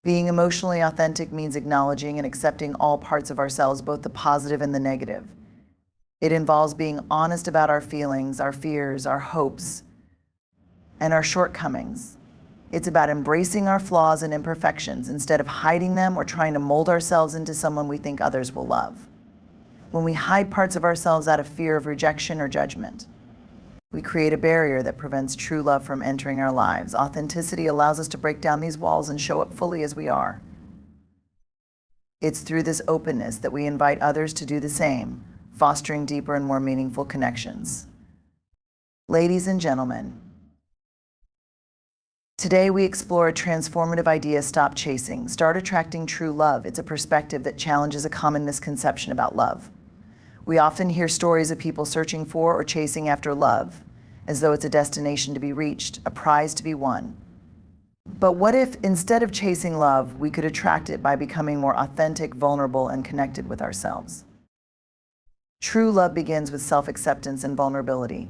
Being emotionally authentic means acknowledging and accepting all parts of ourselves, both the positive and the negative. It involves being honest about our feelings, our fears, our hopes, and our shortcomings. It's about embracing our flaws and imperfections instead of hiding them or trying to mold ourselves into someone we think others will love. When we hide parts of ourselves out of fear of rejection or judgment, we create a barrier that prevents true love from entering our lives. Authenticity allows us to break down these walls and show up fully as we are. It's through this openness that we invite others to do the same, fostering deeper and more meaningful connections. Ladies and gentlemen, today we explore a transformative idea: stop chasing, start attracting true love. It's a perspective that challenges a common misconception about love. We often hear stories of people searching for or chasing after love, as though it's a destination to be reached, a prize to be won. But what if, instead of chasing love, we could attract it by becoming more authentic, vulnerable, and connected with ourselves? True love begins with self-acceptance and vulnerability.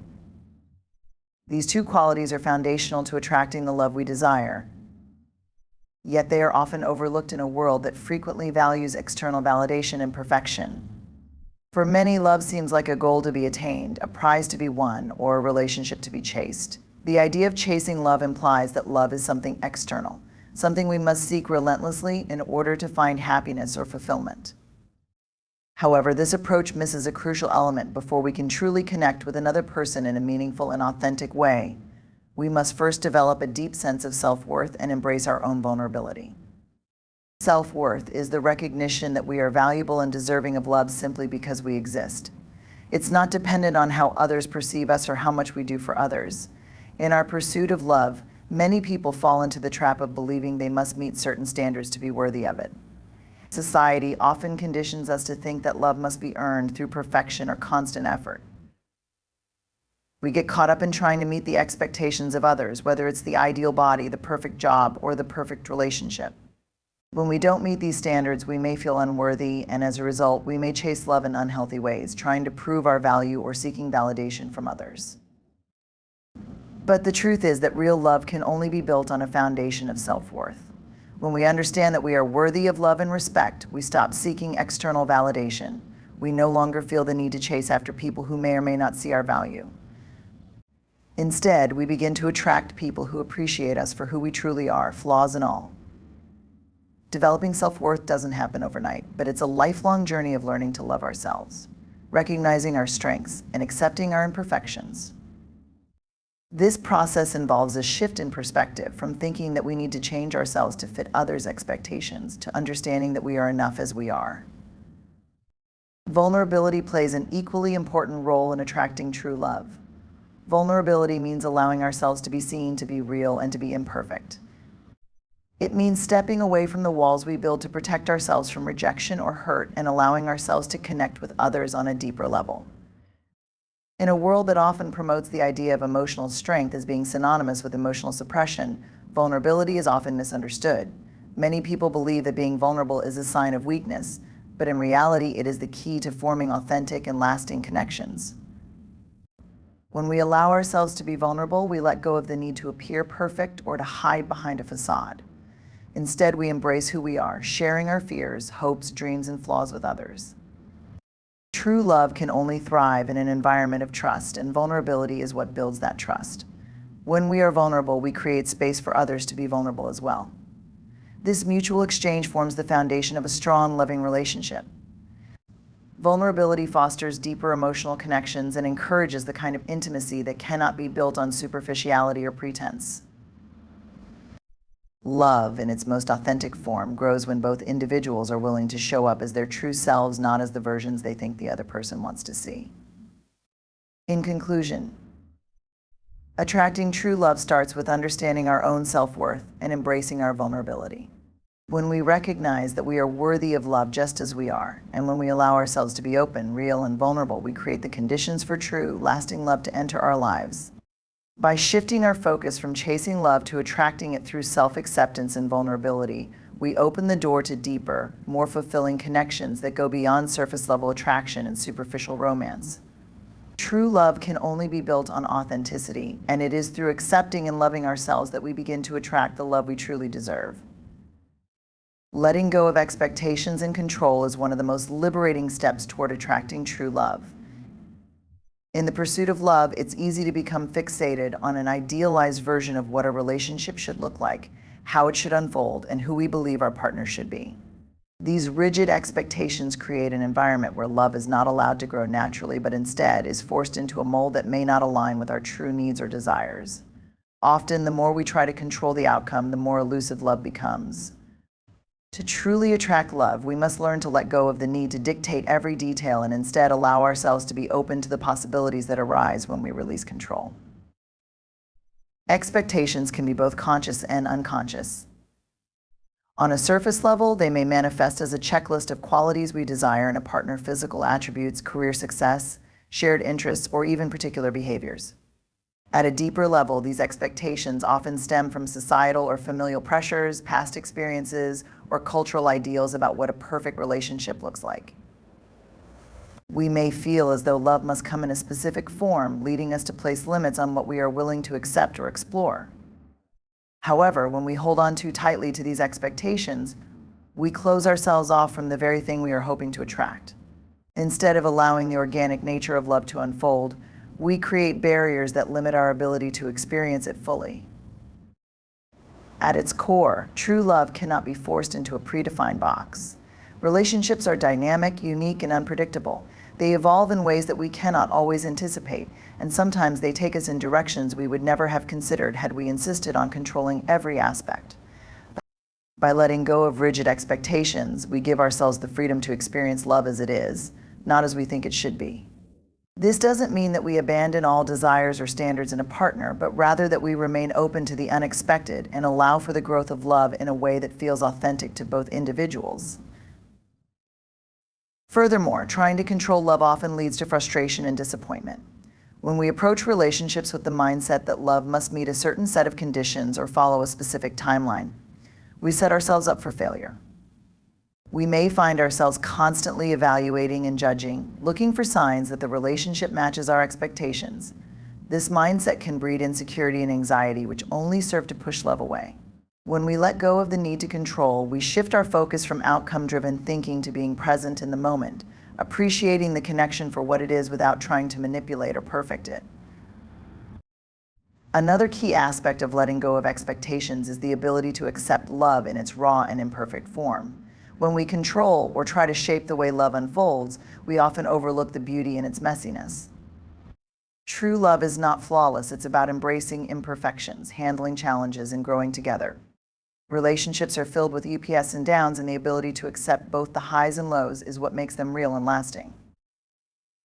These two qualities are foundational to attracting the love we desire, yet they are often overlooked in a world that frequently values external validation and perfection. For many, love seems like a goal to be attained, a prize to be won, or a relationship to be chased. The idea of chasing love implies that love is something external, something we must seek relentlessly in order to find happiness or fulfillment. However, this approach misses a crucial element. Before we can truly connect with another person in a meaningful and authentic way, we must first develop a deep sense of self-worth and embrace our own vulnerability. Self-worth is the recognition that we are valuable and deserving of love simply because we exist. It's not dependent on how others perceive us or how much we do for others. In our pursuit of love, many people fall into the trap of believing they must meet certain standards to be worthy of it. Society often conditions us to think that love must be earned through perfection or constant effort. We get caught up in trying to meet the expectations of others, whether it's the ideal body, the perfect job, or the perfect relationship. When we don't meet these standards, we may feel unworthy, and as a result, we may chase love in unhealthy ways, trying to prove our value or seeking validation from others. But the truth is that real love can only be built on a foundation of self-worth. When we understand that we are worthy of love and respect, we stop seeking external validation. We no longer feel the need to chase after people who may or may not see our value. Instead, we begin to attract people who appreciate us for who we truly are, flaws and all. Developing self-worth doesn't happen overnight, but it's a lifelong journey of learning to love ourselves, recognizing our strengths, and accepting our imperfections. This process involves a shift in perspective from thinking that we need to change ourselves to fit others' expectations to understanding that we are enough as we are. Vulnerability plays an equally important role in attracting true love. Vulnerability means allowing ourselves to be seen, to be real, and to be imperfect. It means stepping away from the walls we build to protect ourselves from rejection or hurt and allowing ourselves to connect with others on a deeper level. In a world that often promotes the idea of emotional strength as being synonymous with emotional suppression, vulnerability is often misunderstood. Many people believe that being vulnerable is a sign of weakness, but in reality, it is the key to forming authentic and lasting connections. When we allow ourselves to be vulnerable, we let go of the need to appear perfect or to hide behind a facade. Instead, we embrace who we are, sharing our fears, hopes, dreams, and flaws with others. True love can only thrive in an environment of trust, and vulnerability is what builds that trust. When we are vulnerable, we create space for others to be vulnerable as well. This mutual exchange forms the foundation of a strong, loving relationship. Vulnerability fosters deeper emotional connections and encourages the kind of intimacy that cannot be built on superficiality or pretense. Love, in its most authentic form, grows when both individuals are willing to show up as their true selves, not as the versions they think the other person wants to see. In conclusion, attracting true love starts with understanding our own self-worth and embracing our vulnerability. When we recognize that we are worthy of love just as we are, and when we allow ourselves to be open, real, and vulnerable, we create the conditions for true, lasting love to enter our lives. By shifting our focus from chasing love to attracting it through self-acceptance and vulnerability, we open the door to deeper, more fulfilling connections that go beyond surface-level attraction and superficial romance. True love can only be built on authenticity, and it is through accepting and loving ourselves that we begin to attract the love we truly deserve. Letting go of expectations and control is one of the most liberating steps toward attracting true love. In the pursuit of love, it's easy to become fixated on an idealized version of what a relationship should look like, how it should unfold, and who we believe our partner should be. These rigid expectations create an environment where love is not allowed to grow naturally, but instead is forced into a mold that may not align with our true needs or desires. Often, the more we try to control the outcome, the more elusive love becomes. To truly attract love, we must learn to let go of the need to dictate every detail and instead allow ourselves to be open to the possibilities that arise when we release control. Expectations can be both conscious and unconscious. On a surface level, they may manifest as a checklist of qualities we desire in a partner: physical attributes, career success, shared interests, or even particular behaviors. At a deeper level, these expectations often stem from societal or familial pressures, past experiences, or cultural ideals about what a perfect relationship looks like. We may feel as though love must come in a specific form, leading us to place limits on what we are willing to accept or explore. However, when we hold on too tightly to these expectations, we close ourselves off from the very thing we are hoping to attract. Instead of allowing the organic nature of love to unfold, we create barriers that limit our ability to experience it fully. At its core, true love cannot be forced into a predefined box. Relationships are dynamic, unique, and unpredictable. They evolve in ways that we cannot always anticipate, and sometimes they take us in directions we would never have considered had we insisted on controlling every aspect. By letting go of rigid expectations, we give ourselves the freedom to experience love as it is, not as we think it should be. This doesn't mean that we abandon all desires or standards in a partner, but rather that we remain open to the unexpected and allow for the growth of love in a way that feels authentic to both individuals. Furthermore, trying to control love often leads to frustration and disappointment. When we approach relationships with the mindset that love must meet a certain set of conditions or follow a specific timeline, we set ourselves up for failure. We may find ourselves constantly evaluating and judging, looking for signs that the relationship matches our expectations. This mindset can breed insecurity and anxiety, which only serve to push love away. When we let go of the need to control, we shift our focus from outcome-driven thinking to being present in the moment, appreciating the connection for what it is without trying to manipulate or perfect it. Another key aspect of letting go of expectations is the ability to accept love in its raw and imperfect form. When we control or try to shape the way love unfolds, we often overlook the beauty in its messiness. True love is not flawless. It's about embracing imperfections, handling challenges, and growing together. Relationships are filled with ups and downs, and the ability to accept both the highs and lows is what makes them real and lasting.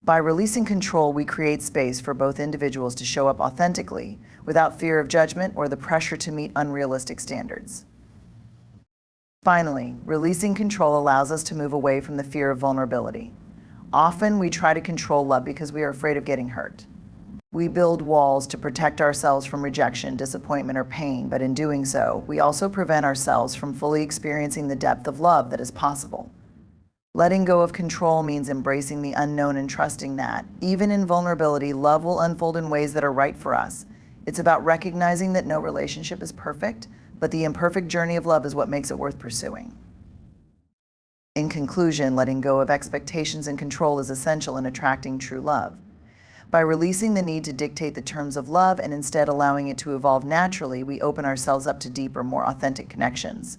By releasing control, we create space for both individuals to show up authentically, without fear of judgment or the pressure to meet unrealistic standards. Finally, releasing control allows us to move away from the fear of vulnerability. Often, we try to control love because we are afraid of getting hurt. We build walls to protect ourselves from rejection, disappointment, or pain, but in doing so, we also prevent ourselves from fully experiencing the depth of love that is possible. Letting go of control means embracing the unknown and trusting that, even in vulnerability, love will unfold in ways that are right for us. It's about recognizing that no relationship is perfect, but the imperfect journey of love is what makes it worth pursuing. In conclusion, letting go of expectations and control is essential in attracting true love. By releasing the need to dictate the terms of love and instead allowing it to evolve naturally, we open ourselves up to deeper, more authentic connections.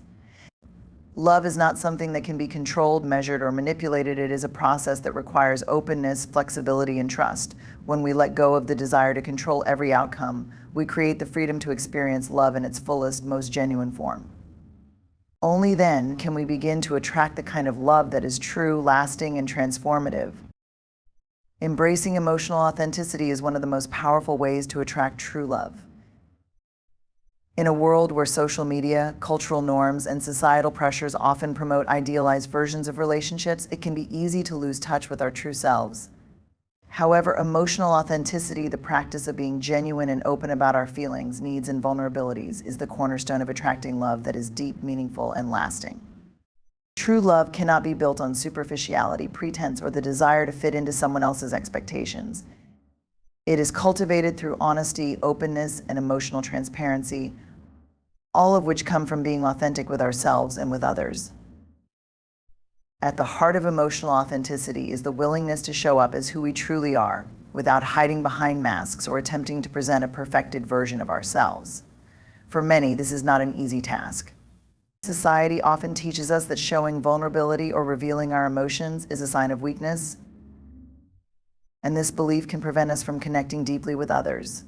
Love is not something that can be controlled, measured, or manipulated. It is a process that requires openness, flexibility, and trust. When we let go of the desire to control every outcome, we create the freedom to experience love in its fullest, most genuine form. Only then can we begin to attract the kind of love that is true, lasting, and transformative. Embracing emotional authenticity is one of the most powerful ways to attract true love. In a world where social media, cultural norms, and societal pressures often promote idealized versions of relationships, it can be easy to lose touch with our true selves. However, emotional authenticity, the practice of being genuine and open about our feelings, needs, and vulnerabilities, is the cornerstone of attracting love that is deep, meaningful, and lasting. True love cannot be built on superficiality, pretense, or the desire to fit into someone else's expectations. It is cultivated through honesty, openness, and emotional transparency, all of which come from being authentic with ourselves and with others. At the heart of emotional authenticity is the willingness to show up as who we truly are, without hiding behind masks or attempting to present a perfected version of ourselves. For many, this is not an easy task. Society often teaches us that showing vulnerability or revealing our emotions is a sign of weakness, and this belief can prevent us from connecting deeply with others.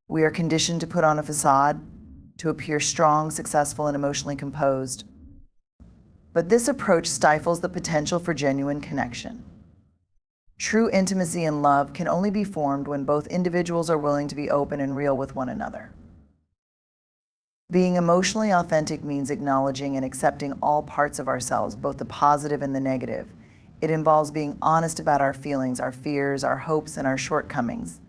We are conditioned to put on a facade, to appear strong, successful, and emotionally composed. But this approach stifles the potential for genuine connection. True intimacy and love can only be formed when both individuals are willing to be open and real with one another. Being emotionally authentic means acknowledging and accepting all parts of ourselves, both the positive and the negative. It involves being honest about our feelings, our fears, our hopes, and our shortcomings.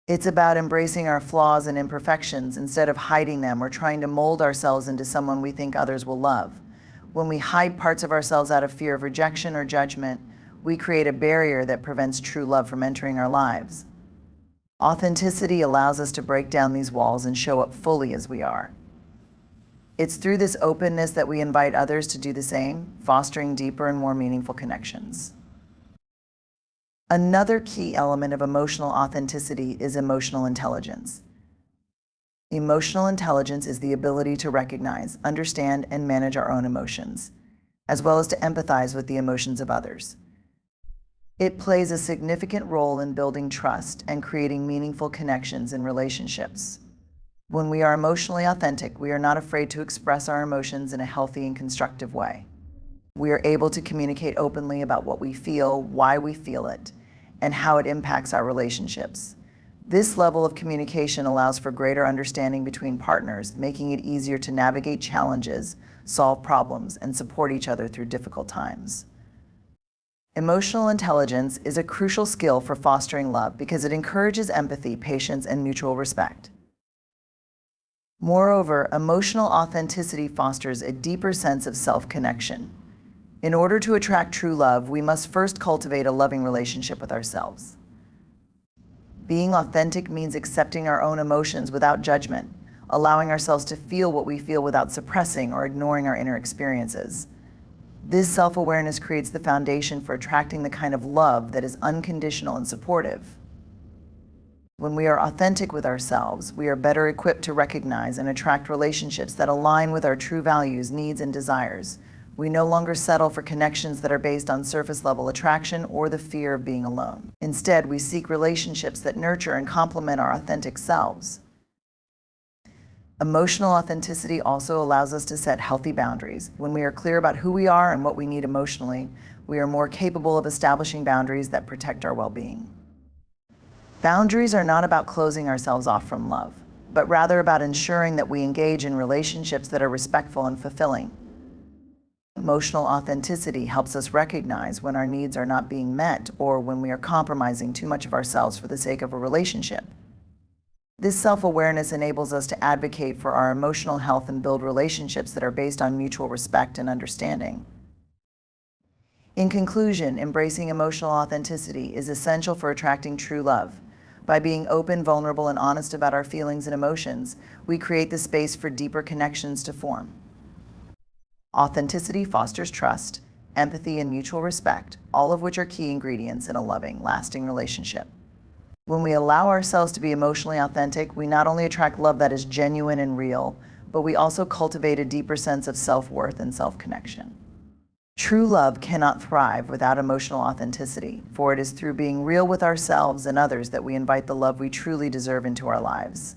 It's about embracing our flaws and imperfections instead of hiding them or trying to mold ourselves into someone we think others will love. When we hide parts of ourselves out of fear of rejection or judgment, we create a barrier that prevents true love from entering our lives. Authenticity allows us to break down these walls and show up fully as we are. It's through this openness that we invite others to do the same, fostering deeper and more meaningful connections. Another key element of emotional authenticity is emotional intelligence. Emotional intelligence is the ability to recognize, understand, and manage our own emotions, as well as to empathize with the emotions of others. It plays a significant role in building trust and creating meaningful connections in relationships. When we are emotionally authentic, we are not afraid to express our emotions in a healthy and constructive way. We are able to communicate openly about what we feel, why we feel it, and how it impacts our relationships. This level of communication allows for greater understanding between partners, making it easier to navigate challenges, solve problems, and support each other through difficult times. Emotional intelligence is a crucial skill for fostering love because it encourages empathy, patience, and mutual respect. Moreover, emotional authenticity fosters a deeper sense of self-connection. In order to attract true love, we must first cultivate a loving relationship with ourselves. Being authentic means accepting our own emotions without judgment, allowing ourselves to feel what we feel without suppressing or ignoring our inner experiences. This self-awareness creates the foundation for attracting the kind of love that is unconditional and supportive. When we are authentic with ourselves, we are better equipped to recognize and attract relationships that align with our true values, needs, and desires. We no longer settle for connections that are based on surface-level attraction or the fear of being alone. Instead, we seek relationships that nurture and complement our authentic selves. Emotional authenticity also allows us to set healthy boundaries. When we are clear about who we are and what we need emotionally, we are more capable of establishing boundaries that protect our well-being. Boundaries are not about closing ourselves off from love, but rather about ensuring that we engage in relationships that are respectful and fulfilling. Emotional authenticity helps us recognize when our needs are not being met or when we are compromising too much of ourselves for the sake of a relationship. This self-awareness enables us to advocate for our emotional health and build relationships that are based on mutual respect and understanding. In conclusion, embracing emotional authenticity is essential for attracting true love. By being open, vulnerable, and honest about our feelings and emotions, we create the space for deeper connections to form. Authenticity fosters trust, empathy, and mutual respect, all of which are key ingredients in a loving, lasting relationship. When we allow ourselves to be emotionally authentic, we not only attract love that is genuine and real, but we also cultivate a deeper sense of self-worth and self-connection. True love cannot thrive without emotional authenticity, for it is through being real with ourselves and others that we invite the love we truly deserve into our lives.